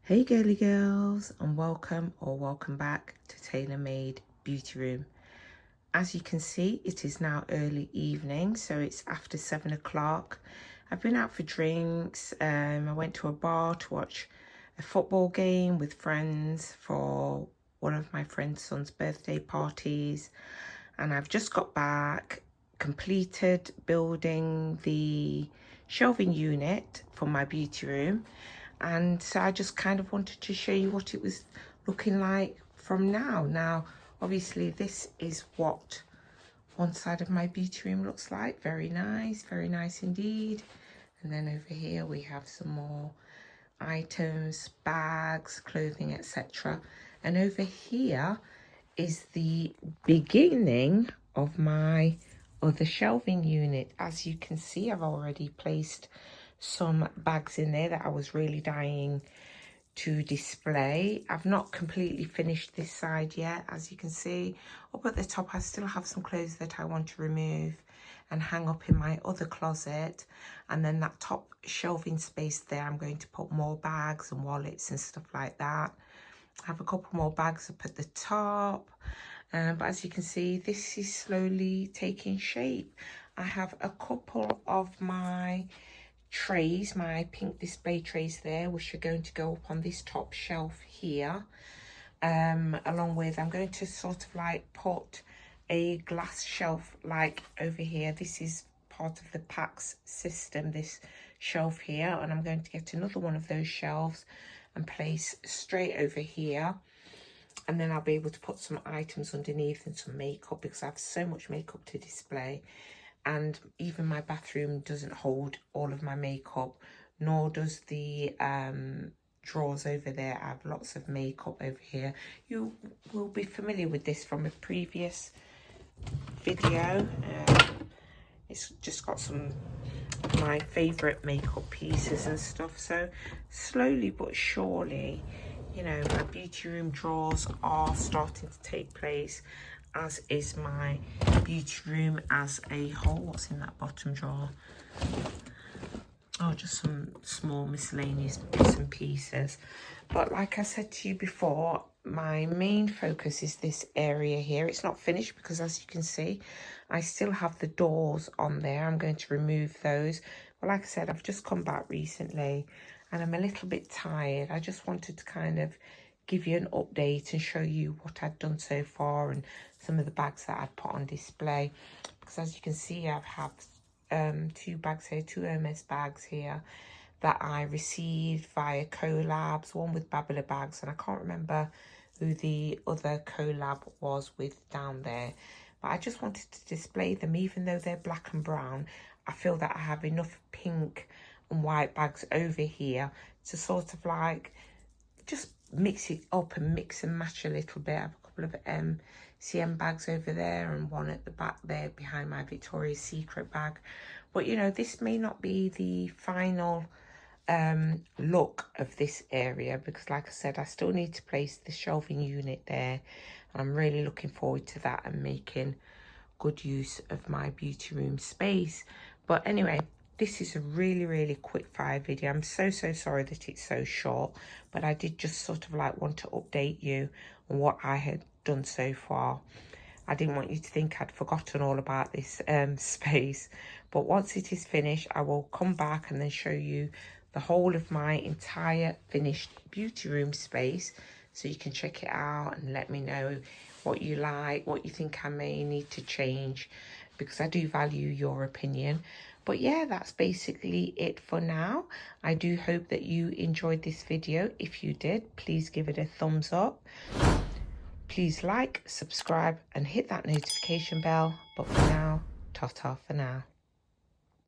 Hey girly girls, and welcome back to Tailor Made Beauty Room. As you can see, it is now early evening, so it's after 7 o'clock. I've been out for drinks. I went to a bar to watch a football game with friends for one of my friend's son's birthday parties, and I've just got back, completed building the shelving unit for my beauty room. And so I just kind of wanted to show you what it was looking like from now. Obviously this is what one side of my beauty room looks like. Very nice indeed. And then over here we have some more items, bags, clothing, etc. And over here is the beginning of my other shelving unit. As you can see, I've already placed some bags in there that I was really dying to display. I've not completely finished this side yet. As you can see, up at the top I still have some clothes that I want to remove and hang up in my other closet, and then that top shelving space there I'm going to put more bags and wallets and stuff like that. I have a couple more bags up at the top, but as you can see, this is slowly taking shape. I have a couple of my trays, my pink display trays there, which are going to go up on this top shelf here, along with, I'm going to sort of like put a glass shelf like over here. This is part of the PAX system, this shelf here, and I'm going to get another one of those shelves and place straight over here, and then I'll be able to put some items underneath and some makeup, because I have so much makeup to display. And even my bathroom doesn't hold all of my makeup, nor does the drawers over there. I have lots of makeup over here. You will be familiar with this from a previous video. It's just got some of my favourite makeup pieces and stuff. So slowly but surely, you know, my beauty room drawers are starting to take place, as is my beauty room as a whole. What's in that bottom drawer? Oh, just some small miscellaneous bits and pieces. But like I said to you before, my main focus is this area here. It's not finished because, as you can see, I still have the doors on there. I'm going to remove those. But like I said, I've just come back recently and I'm a little bit tired. I just wanted to kind of give you an update and show you what I've done so far and some of the bags that I've put on display. Because as you can see, I've had two bags here, two Hermes bags here that I received via collabs, one with Babula Bags, and I can't remember who the other collab was with down there. But I just wanted to display them. Even though they're black and brown, I feel that I have enough pink and white bags over here to sort of like just mix it up and mix and match a little bit. I have a couple of CM bags over there and one at the back there behind my Victoria's Secret bag. But you know, this may not be the final look of this area, because like I said, I still need to place the shelving unit there, and I'm really looking forward to that and making good use of my beauty room space. But anyway, this is a really quick fire video. I'm so sorry that it's so short, but I did just sort of like want to update you on what I had done so far. I didn't want you to think I'd forgotten all about this space, but once it is finished, I will come back and then show you the whole of my entire finished beauty room space, so you can check it out and let me know what you like, what you think I may need to change, because I do value your opinion. But yeah, that's basically it for now. I do hope that you enjoyed this video. If you did, please give it a thumbs up. Please like, subscribe and hit that notification bell. But for now, ta-ta for now.